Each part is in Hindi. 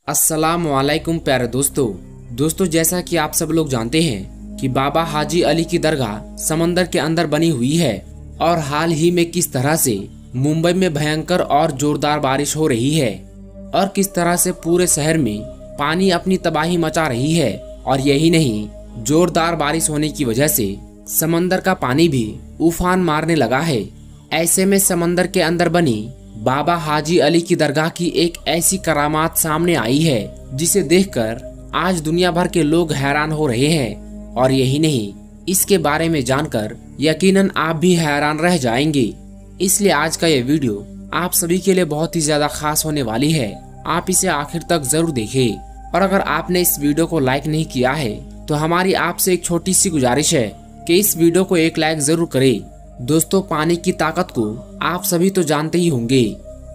अस्सलामुअलैकुम प्यारे दोस्तों जैसा कि आप सब लोग जानते हैं कि बाबा हाजी अली की दरगाह समंदर के अंदर बनी हुई है और हाल ही में किस तरह से मुंबई में भयंकर और जोरदार बारिश हो रही है और किस तरह से पूरे शहर में पानी अपनी तबाही मचा रही है। और यही नहीं, जोरदार बारिश होने की वजह से समंदर का पानी भी उफान मारने लगा है। ऐसे में समंदर के अंदर बनी बाबा हाजी अली की दरगाह की एक ऐसी करामात सामने आई है जिसे देखकर आज दुनिया भर के लोग हैरान हो रहे हैं। और यही नहीं, इसके बारे में जानकर यकीनन आप भी हैरान रह जाएंगे। इसलिए आज का ये वीडियो आप सभी के लिए बहुत ही ज्यादा खास होने वाली है। आप इसे आखिर तक जरूर देखें। और अगर आपने इस वीडियो को लाइक नहीं किया है तो हमारी आपसे एक छोटी सी गुजारिश है कि इस वीडियो को एक लाइक जरूर करें। दोस्तों, पानी की ताकत को आप सभी तो जानते ही होंगे,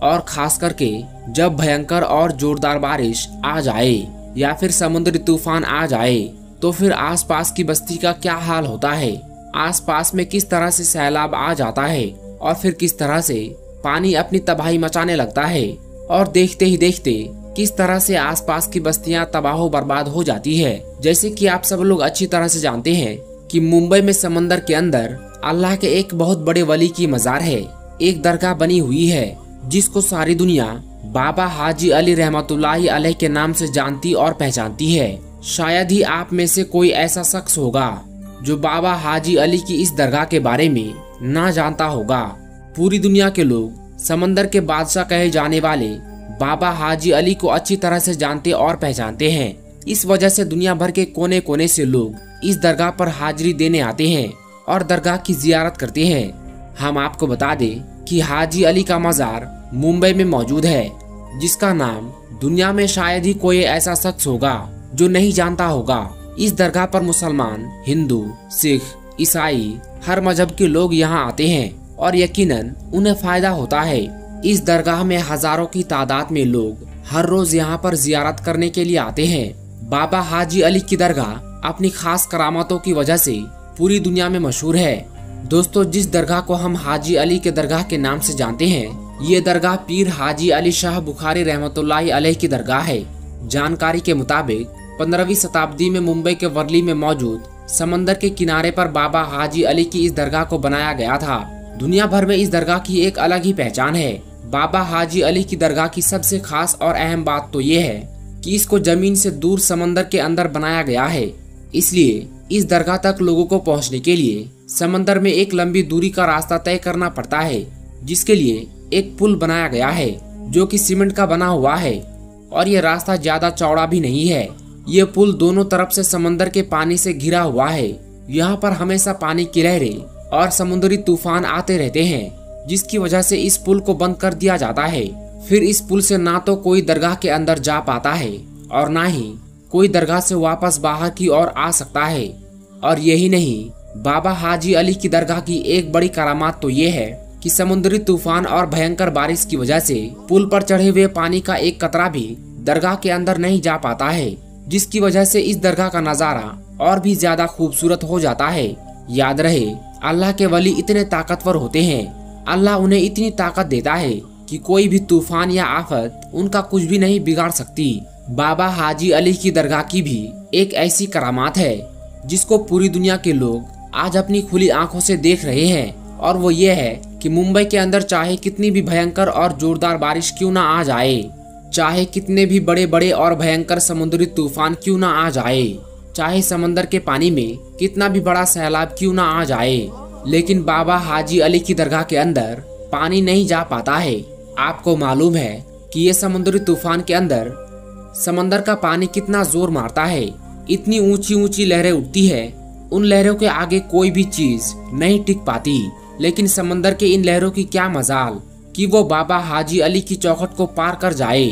और खास करके जब भयंकर और जोरदार बारिश आ जाए या फिर समुद्री तूफान आ जाए तो फिर आसपास की बस्ती का क्या हाल होता है। आसपास में किस तरह से सैलाब आ जाता है और फिर किस तरह से पानी अपनी तबाही मचाने लगता है, और देखते ही देखते किस तरह से आसपास की बस्तियां तबाह बर्बाद हो जाती है। जैसे कि आप सब लोग अच्छी तरह से जानते हैं कि मुंबई में समंदर के अंदर अल्लाह के एक बहुत बड़े वली की मजार है, एक दरगाह बनी हुई है जिसको सारी दुनिया बाबा हाजी अली रहमतुल्लाहि अलैह के नाम से जानती और पहचानती है। शायद ही आप में से कोई ऐसा शख्स होगा जो बाबा हाजी अली की इस दरगाह के बारे में ना जानता होगा। पूरी दुनिया के लोग समंदर के बादशाह कहे जाने वाले बाबा हाजी अली को अच्छी तरह से जानते और पहचानते हैं। इस वजह से दुनिया भर के कोने कोने से लोग इस दरगाह पर हाजिरी देने आते हैं और दरगाह की जियारत करते हैं। हम आपको बता दें कि हाजी अली का मजार मुंबई में मौजूद है, जिसका नाम दुनिया में शायद ही कोई ऐसा शख्स होगा जो नहीं जानता होगा। इस दरगाह पर मुसलमान, हिंदू, सिख, ईसाई हर मजहब के लोग यहाँ आते हैं और यकीनन उन्हें फायदा होता है। इस दरगाह में हजारों की तादाद में लोग हर रोज यहाँ पर जियारत करने के लिए आते हैं। बाबा हाजी अली की दरगाह अपनी खास करामातों की वजह से पूरी दुनिया में मशहूर है। दोस्तों, जिस दरगाह को हम हाजी अली के दरगाह के नाम से जानते हैं, ये दरगाह पीर हाजी अली शाह बुखारी रहमतुल्लाहि अलैह की दरगाह है। जानकारी के मुताबिक 15वीं शताब्दी में मुंबई के वर्ली में मौजूद समंदर के किनारे पर बाबा हाजी अली की इस दरगाह को बनाया गया था। दुनिया भर में इस दरगाह की एक अलग ही पहचान है। बाबा हाजी अली की दरगाह की सबसे खास और अहम बात तो ये है कि इसको जमीन से दूर समंदर के अंदर बनाया गया है। इसलिए इस दरगाह तक लोगों को पहुंचने के लिए समंदर में एक लंबी दूरी का रास्ता तय करना पड़ता है, जिसके लिए एक पुल बनाया गया है जो कि सीमेंट का बना हुआ है। और ये रास्ता ज्यादा चौड़ा भी नहीं है। ये पुल दोनों तरफ से समंदर के पानी से घिरा हुआ है। यहाँ पर हमेशा पानी की लहरें और समुद्री तूफान आते रहते हैं, जिसकी वजह से इस पुल को बंद कर दिया जाता है। फिर इस पुल से ना तो कोई दरगाह के अंदर जा पाता है और ना ही कोई दरगाह से वापस बाहर की ओर आ सकता है। और यही नहीं, बाबा हाजी अली की दरगाह की एक बड़ी करामात तो ये है कि समुद्री तूफान और भयंकर बारिश की वजह से पुल पर चढ़े हुए पानी का एक कतरा भी दरगाह के अंदर नहीं जा पाता है, जिसकी वजह से इस दरगाह का नजारा और भी ज्यादा खूबसूरत हो जाता है। याद रहे, अल्लाह के वली इतने ताकतवर होते हैं, अल्लाह उन्हें इतनी ताकत देता है कि कोई भी तूफान या आफत उनका कुछ भी नहीं बिगाड़ सकती। बाबा हाजी अली की दरगाह की भी एक ऐसी करामात है जिसको पूरी दुनिया के लोग आज अपनी खुली आंखों से देख रहे हैं, और वो ये है कि मुंबई के अंदर चाहे कितनी भी भयंकर और जोरदार बारिश क्यों ना आ जाए, चाहे कितने भी बड़े बड़े और भयंकर समुद्री तूफान क्यों ना आ जाए, चाहे समंदर के पानी में कितना भी बड़ा सैलाब क्यों ना आ जाए, लेकिन बाबा हाजी अली की दरगाह के अंदर पानी नहीं जा पाता है। आपको मालूम है कि ये समुद्री तूफान के अंदर समंदर का पानी कितना जोर मारता है। इतनी ऊंची ऊंची लहरें उठती है, उन लहरों के आगे कोई भी चीज नहीं टिक पाती। लेकिन समंदर के इन लहरों की क्या मजाल कि वो बाबा हाजी अली की चौखट को पार कर जाए।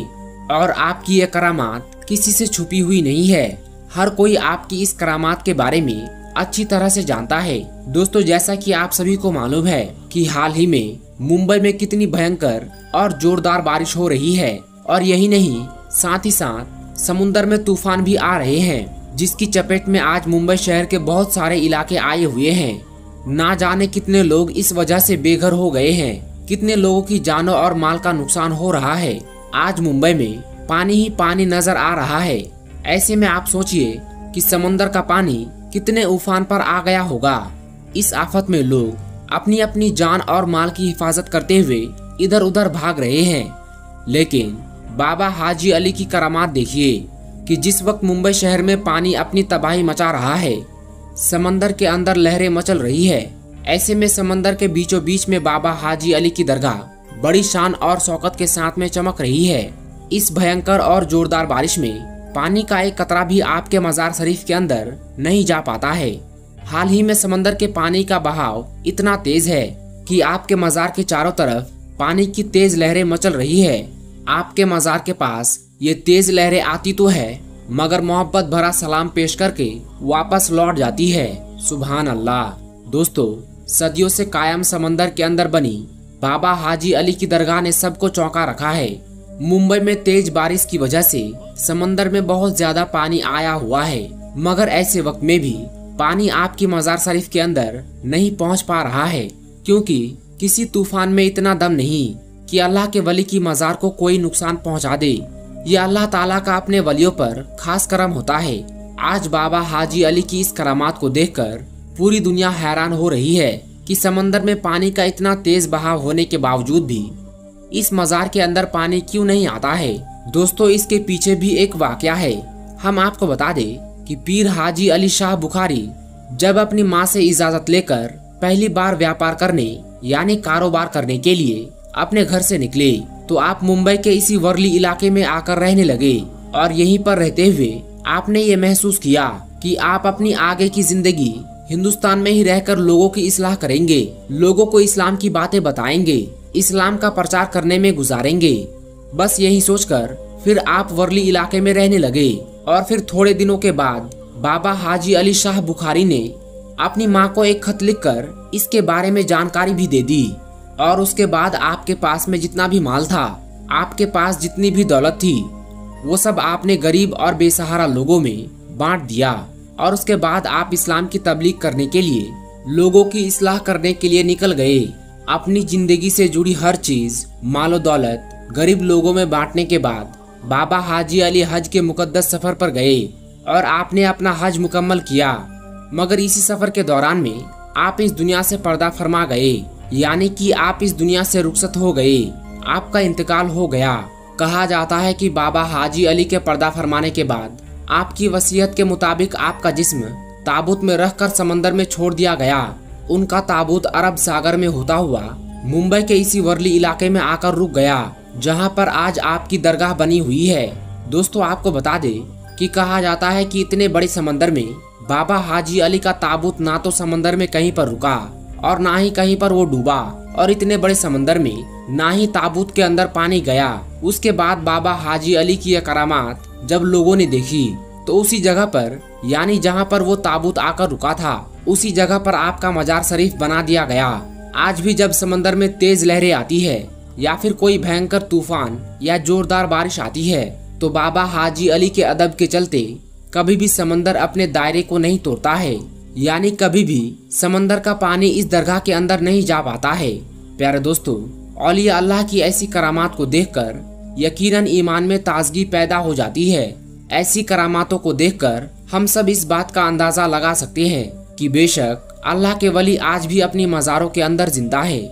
और आपकी ये करामात किसी से छुपी हुई नहीं है। हर कोई आपकी इस करामात के बारे में अच्छी तरह से जानता है। दोस्तों, जैसा कि आप सभी को मालूम है कि हाल ही में मुंबई में कितनी भयंकर और जोरदार बारिश हो रही है, और यही नहीं, साथ ही साथ समुद्र में तूफान भी आ रहे हैं, जिसकी चपेट में आज मुंबई शहर के बहुत सारे इलाके आए हुए हैं। ना जाने कितने लोग इस वजह से बेघर हो गए हैं, कितने लोगों की जानों और माल का नुकसान हो रहा है। आज मुंबई में पानी ही पानी नजर आ रहा है। ऐसे में आप सोचिए कि समंदर का पानी कितने उफान पर आ गया होगा। इस आफत में लोग अपनी अपनी जान और माल की हिफाजत करते हुए इधर उधर भाग रहे हैं। लेकिन बाबा हाजी अली की करामात देखिए कि जिस वक्त मुंबई शहर में पानी अपनी तबाही मचा रहा है, समंदर के अंदर लहरें मचल रही है। ऐसे में समंदर के बीचों बीच में बाबा हाजी अली की दरगाह बड़ी शान और शौकत के साथ में चमक रही है। इस भयंकर और जोरदार बारिश में पानी का एक कतरा भी आपके मजार शरीफ के अंदर नहीं जा पाता है। हाल ही में समंदर के पानी का बहाव इतना तेज है कि आपके मजार के चारों तरफ पानी की तेज लहरें मचल रही है। आपके मजार के पास ये तेज लहरें आती तो है, मगर मोहब्बत भरा सलाम पेश करके वापस लौट जाती है। सुभान अल्लाह। दोस्तों, सदियों से कायम समंदर के अंदर बनी बाबा हाजी अली की दरगाह ने सबको चौंका रखा है। मुंबई में तेज बारिश की वजह से समंदर में बहुत ज्यादा पानी आया हुआ है, मगर ऐसे वक्त में भी पानी आपकी मजार शरीफ के अंदर नहीं पहुंच पा रहा है, क्योंकि किसी तूफान में इतना दम नहीं कि अल्लाह के वली की मजार को कोई नुकसान पहुंचा दे। ये अल्लाह ताला का अपने वलियों पर खास करम होता है। आज बाबा हाजी अली की इस करामात को देखकर पूरी दुनिया हैरान हो रही है कि समंदर में पानी का इतना तेज बहाव होने के बावजूद भी इस मजार के अंदर पानी क्यों नहीं आता है। दोस्तों, इसके पीछे भी एक वाकया है। हम आपको बता दें कि पीर हाजी अली शाह बुखारी जब अपनी माँ से इजाजत लेकर पहली बार व्यापार करने यानी कारोबार करने के लिए अपने घर से निकले, तो आप मुंबई के इसी वर्ली इलाके में आकर रहने लगे। और यहीं पर रहते हुए आपने ये महसूस किया कि आप अपनी आगे की जिंदगी हिंदुस्तान में ही रहकर लोगों की इस्लाह करेंगे, लोगों को इस्लाम की बातें बताएंगे, इस्लाम का प्रचार करने में गुजारेंगे। बस यही सोचकर फिर आप वर्ली इलाके में रहने लगे। और फिर थोड़े दिनों के बाद बाबा हाजी अली शाह बुखारी ने अपनी माँ को एक खत लिखकर इसके बारे में जानकारी भी दे दी। और उसके बाद आपके पास में जितना भी माल था, आपके पास जितनी भी दौलत थी, वो सब आपने गरीब और बेसहारा लोगों में बांट दिया। और उसके बाद आप इस्लाम की तबलीग करने के लिए, लोगों की इस्लाह करने के लिए निकल गए। अपनी जिंदगी से जुड़ी हर चीज, मालो दौलत गरीब लोगों में बांटने के बाद बाबा हाजी अली हज के मुकद्दस सफर पर गए और आपने अपना हज मुकम्मल किया। मगर इसी सफर के दौरान में आप इस दुनिया से पर्दा फरमा गए, यानी कि आप इस दुनिया से रुखसत हो गए, आपका इंतकाल हो गया। कहा जाता है कि बाबा हाजी अली के पर्दा फरमाने के बाद आपकी वसीयत के मुताबिक आपका जिस्म ताबूत में रखकर समंदर में छोड़ दिया गया। उनका ताबूत अरब सागर में होता हुआ मुंबई के इसी वर्ली इलाके में आकर रुक गया, जहां पर आज आपकी दरगाह बनी हुई है। दोस्तों, आपको बता दें कि कहा जाता है कि इतने बड़े समंदर में बाबा हाजी अली का ताबूत ना तो समंदर में कहीं पर रुका और ना ही कहीं पर वो डूबा, और इतने बड़े समंदर में ना ही ताबूत के अंदर पानी गया। उसके बाद बाबा हाजी अली की यह करामात जब लोगों ने देखी, तो उसी जगह पर यानी जहां पर वो ताबूत आकर रुका था, उसी जगह पर आपका मजार शरीफ बना दिया गया। आज भी जब समंदर में तेज लहरें आती है या फिर कोई भयंकर तूफान या जोरदार बारिश आती है, तो बाबा हाजी अली के अदब के चलते कभी भी समंदर अपने दायरे को नहीं तोड़ता है, यानी कभी भी समंदर का पानी इस दरगाह के अंदर नहीं जा पाता है। प्यारे दोस्तों, औलिया अल्लाह की ऐसी करामात को देखकर यकीनन ईमान में ताजगी पैदा हो जाती है। ऐसी करामातों को देखकर हम सब इस बात का अंदाजा लगा सकते हैं कि बेशक अल्लाह के वली आज भी अपनी मज़ारों के अंदर जिंदा है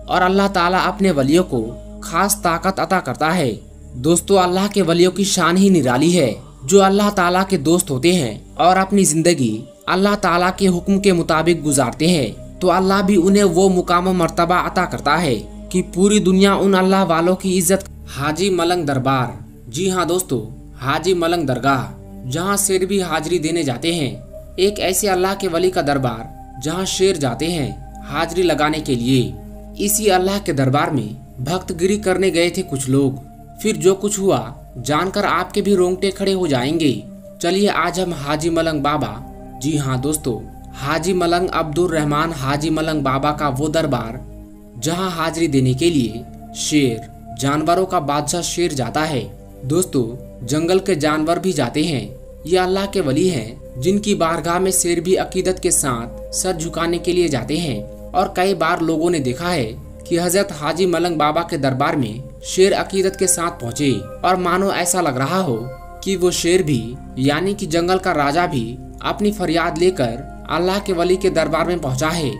और अल्लाह ताला अपने वलियों को खास ताकत अता करता है। दोस्तों, अल्लाह के वलियों की शान ही निराली है, जो अल्लाह ताला के दोस्त होते हैं और अपनी जिंदगी अल्लाह ताला के हुक्म के मुताबिक गुजारते हैं, तो अल्लाह भी उन्हें वो मुकाम मर्तबा अता करता है कि पूरी दुनिया उन अल्लाह वालों की इज्जत। हाजी मलंग दरबार, जी हाँ दोस्तों, हाजी मलंग दरगाह, जहाँ शेर भी हाजिरी देने जाते हैं। एक ऐसे अल्लाह के वली का दरबार जहाँ शेर जाते हैं हाजिरी लगाने के लिए। इसी अल्लाह के दरबार में भक्तगिरी करने गए थे कुछ लोग। फिर जो कुछ हुआ जानकर आपके भी रोंगटे खड़े हो जाएंगे। चलिए आज हम हाजी मलंग बाबा, जी हाँ दोस्तों, हाजी मलंग अब्दुल रहमान हाजी मलंग बाबा का वो दरबार जहाँ हाजिरी देने के लिए शेर, जानवरों का बादशाह शेर जाता है। दोस्तों, जंगल के जानवर भी जाते हैं। ये अल्लाह के वली हैं जिनकी बारगाह में शेर भी अकीदत के साथ सर झुकाने के लिए जाते हैं। और कई बार लोगों ने देखा है कि हजरत हाजी मलंग बाबा के दरबार में शेर अकीदत के साथ पहुंचे और मानो ऐसा लग रहा हो कि वो शेर भी यानी कि जंगल का राजा भी अपनी फरियाद लेकर अल्लाह के वली के दरबार में पहुंचा है।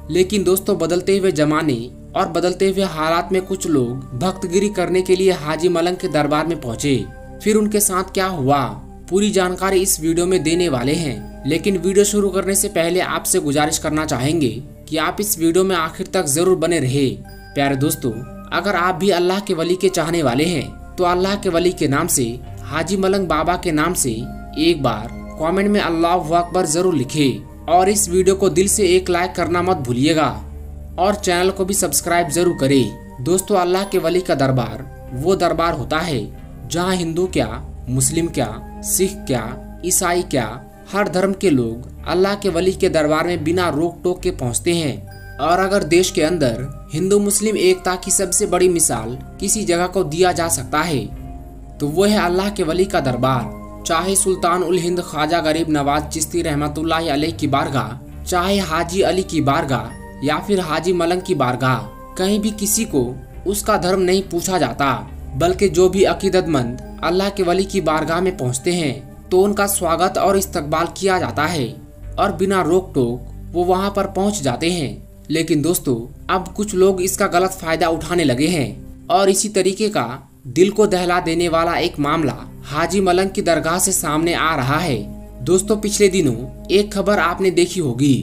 लेकिन दोस्तों, बदलते हुए जमाने और बदलते हुए हालात में कुछ लोग भक्तगिरी करने के लिए हाजी मलंग के दरबार में पहुंचे। फिर उनके साथ क्या हुआ, पूरी जानकारी इस वीडियो में देने वाले हैं। लेकिन वीडियो शुरू करने से पहले आपसे गुजारिश करना चाहेंगे कि आप इस वीडियो में आखिर तक जरूर बने रहे। प्यारे दोस्तों, अगर आप भी अल्लाह के वली के चाहने वाले हैं तो अल्लाह के वली के नाम से, हाजी मलंग बाबा के नाम से एक बार कमेंट में अल्लाहु अकबर जरूर लिखें और इस वीडियो को दिल से एक लाइक करना मत भूलिएगा और चैनल को भी सब्सक्राइब जरूर करें। दोस्तों, अल्लाह के वली का दरबार वो दरबार होता है जहाँ हिंदू क्या, मुस्लिम क्या, सिख क्या, ईसाई क्या, हर धर्म के लोग अल्लाह के वली के दरबार में बिना रोक टोक के पहुँचते हैं। और अगर देश के अंदर हिंदू मुस्लिम एकता की सबसे बड़ी मिसाल किसी जगह को दिया जा सकता है तो वो है अल्लाह के वली का दरबार। चाहे सुल्तान उल हिंद ख्वाजा गरीब नवाज चिश्ती रहमतुल्लाह अलैह की बारगाह, चाहे हाजी अली की बारगाह या फिर हाजी मलंग की बारगाह, कहीं भी किसी को उसका धर्म नहीं पूछा जाता, बल्कि जो भी अकीदतमंद अल्लाह के वली की बारगाह में पहुंचते हैं तो उनका स्वागत और इस्तकबाल किया जाता है और बिना रोक टोक वो वहां पर पहुंच जाते हैं। लेकिन दोस्तों, अब कुछ लोग इसका गलत फायदा उठाने लगे हैं और इसी तरीके का दिल को दहला देने वाला एक मामला हाजी मलंग की दरगाह से सामने आ रहा है। दोस्तों, पिछले दिनों एक खबर आपने देखी होगी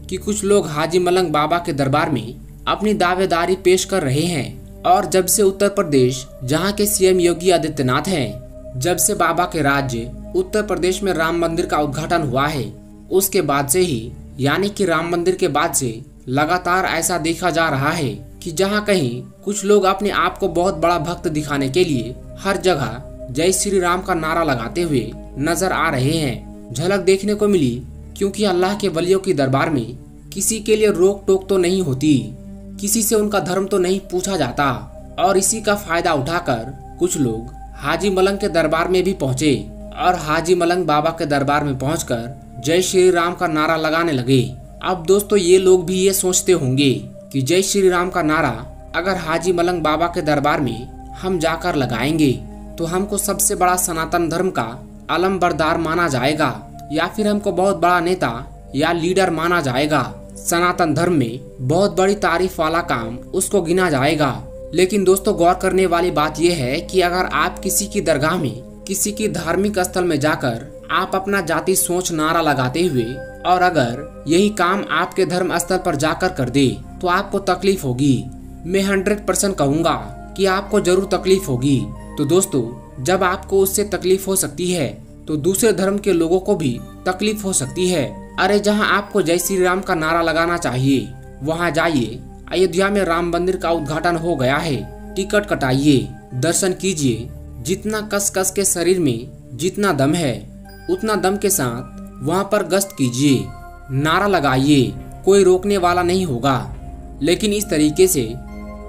कि कुछ लोग हाजी मलंग बाबा के दरबार में अपनी दावेदारी पेश कर रहे हैं और जब से उत्तर प्रदेश, जहां के सीएम योगी आदित्यनाथ हैं, जब से बाबा के राज्य उत्तर प्रदेश में राम मंदिर का उद्घाटन हुआ है, उसके बाद से ही यानी कि राम मंदिर के बाद से लगातार ऐसा देखा जा रहा है कि जहां कहीं कुछ लोग अपने आप को बहुत बड़ा भक्त दिखाने के लिए हर जगह जय श्री राम का नारा लगाते हुए नजर आ रहे हैं। झलक देखने को मिली क्योंकि अल्लाह के वलियों की दरबार में किसी के लिए रोक टोक तो नहीं होती, किसी से उनका धर्म तो नहीं पूछा जाता और इसी का फायदा उठाकर कुछ लोग हाजी मलंग के दरबार में भी पहुंचे और हाजी मलंग बाबा के दरबार में पहुंचकर जय श्री राम का नारा लगाने लगे। अब दोस्तों, ये लोग भी ये सोचते होंगे कि जय श्री राम का नारा अगर हाजी मलंग बाबा के दरबार में हम जाकर लगाएंगे तो हमको सबसे बड़ा सनातन धर्म का अलमबरदार माना जाएगा या फिर हमको बहुत बड़ा नेता या लीडर माना जाएगा। सनातन धर्म में बहुत बड़ी तारीफ वाला काम उसको गिना जाएगा। लेकिन दोस्तों, गौर करने वाली बात यह है कि अगर आप किसी की दरगाह में, किसी की धार्मिक स्थल में जाकर आप अपना जाति सोच नारा लगाते हुए और अगर यही काम आपके धर्म स्थल पर जाकर कर दे तो आपको तकलीफ होगी। मैं 100% कहूँगा कि आपको जरूर तकलीफ होगी। तो दोस्तों, जब आपको उससे तकलीफ हो सकती है तो दूसरे धर्म के लोगों को भी तकलीफ हो सकती है। अरे, जहां आपको जय श्री राम का नारा लगाना चाहिए वहां जाइए। अयोध्या में राम मंदिर का उद्घाटन हो गया है, टिकट कटाइए, दर्शन कीजिए। जितना कस कस के शरीर में जितना दम है उतना दम के साथ वहां पर गश्त कीजिए, नारा लगाइए, कोई रोकने वाला नहीं होगा। लेकिन इस तरीके से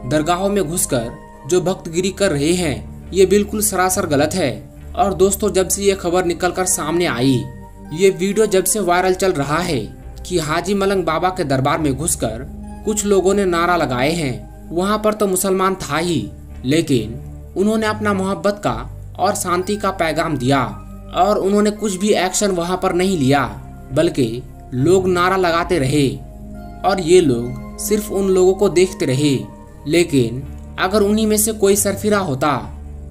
दरगाहों में घुसकर जो भक्तगिरी कर रहे हैं ये बिल्कुल सरासर गलत है। और दोस्तों, जब से ये खबर निकलकर सामने आई, ये वीडियो जब से वायरल चल रहा है कि हाजी मलंग बाबा के दरबार में घुसकर कुछ लोगों ने नारा लगाए हैं, वहां पर तो मुसलमान था ही, लेकिन उन्होंने अपना मोहब्बत का और शांति का पैगाम दिया और उन्होंने कुछ भी एक्शन वहां पर नहीं लिया, बल्कि लोग नारा लगाते रहे और ये लोग सिर्फ उन लोगों को देखते रहे। लेकिन अगर उन्हीं में से कोई सरफिरा होता,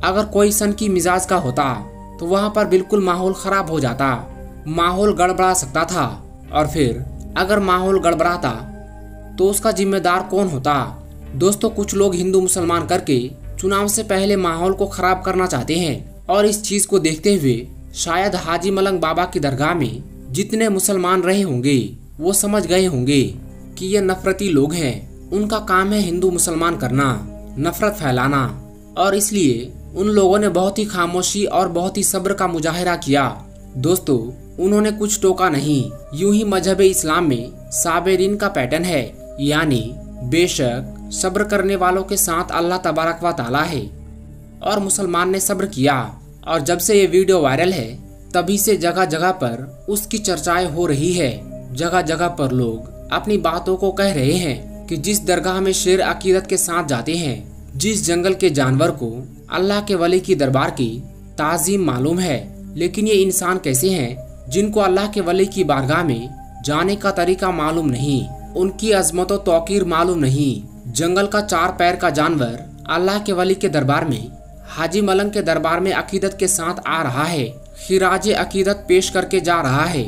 अगर कोई सन की मिजाज का होता तो वहां पर बिल्कुल माहौल खराब हो जाता, माहौल गड़बड़ा सकता था। और फिर अगर माहौल गड़बड़ाता तो उसका जिम्मेदार कौन होता? दोस्तों, कुछ लोग हिंदू मुसलमान करके चुनाव से पहले माहौल को खराब करना चाहते हैं और इस चीज को देखते हुए शायद हाजी मलंग बाबा की दरगाह में जितने मुसलमान रहे होंगे वो समझ गए होंगे कि ये नफरती लोग हैं, उनका काम है हिंदू मुसलमान करना, नफरत फैलाना। और इसलिए उन लोगों ने बहुत ही खामोशी और बहुत ही सब्र का मुजाहिरा किया। दोस्तों, उन्होंने कुछ टोका नहीं। यूं ही मजहब इस्लाम में साबिरीन का पैटर्न है, यानी बेशक सब्र करने वालों के साथ अल्लाह तबारक व तआला है। और मुसलमान ने सब्र किया और जब से ये वीडियो वायरल है तभी से जगह जगह पर उसकी चर्चाएं हो रही है। जगह जगह पर लोग अपनी बातों को कह रहे हैं कि जिस दरगाह में शेर अकीदत के साथ जाते हैं, जिस जंगल के जानवर को अल्लाह के वली की दरबार की ताज़ीम मालूम है, लेकिन ये इंसान कैसे हैं जिनको अल्लाह के वली की बारगाह में जाने का तरीका मालूम नहीं, उनकी अजमत व तौकीर मालूम नहीं। जंगल का 4 पैर का जानवर अल्लाह के वली के दरबार में हाजी मलंग के दरबार में अकीदत के साथ आ रहा है, खिराज अकीदत पेश करके जा रहा है।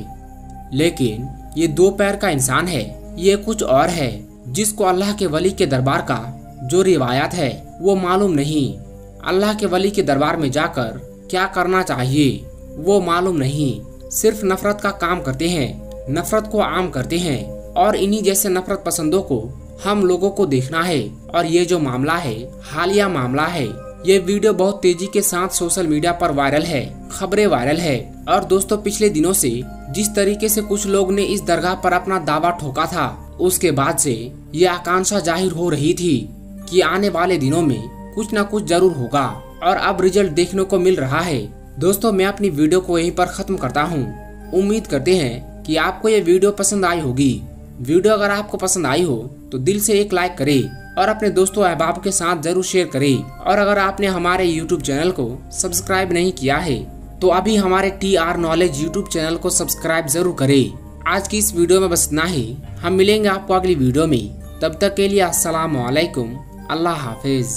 लेकिन ये 2 पैर का इंसान है, ये कुछ और है जिसको अल्लाह के वली के दरबार का जो रिवायत है वो मालूम नहीं। अल्लाह के वली के दरबार में जाकर क्या करना चाहिए वो मालूम नहीं, सिर्फ नफरत का काम करते हैं, नफरत को आम करते हैं और इन्हीं जैसे नफरत पसंदों को हम लोगों को देखना है। और ये जो मामला है हालिया मामला है, ये वीडियो बहुत तेजी के साथ सोशल मीडिया पर वायरल है, खबरें वायरल है। और दोस्तों पिछले दिनों से जिस तरीके से कुछ लोग ने इस दरगाह पर अपना दावा ठोका था, उसके बाद से ये आकांक्षा जाहिर हो रही थी कि आने वाले दिनों में कुछ न कुछ जरूर होगा और अब रिजल्ट देखने को मिल रहा है। दोस्तों मैं अपनी वीडियो को यहीं पर खत्म करता हूँ। उम्मीद करते हैं कि आपको ये वीडियो पसंद आई होगी। वीडियो अगर आपको पसंद आई हो तो दिल से एक लाइक करें और अपने दोस्तों अहबाब के साथ जरूर शेयर करें। और अगर आपने हमारे YouTube चैनल को सब्सक्राइब नहीं किया है तो अभी हमारे TR नॉलेज YouTube चैनल को सब्सक्राइब जरूर करें। आज की इस वीडियो में बस इतना ही, हम मिलेंगे आपको अगली वीडियो में। तब तक के लिए अस्सलाम वालेकुम, अल्लाह हाफिज।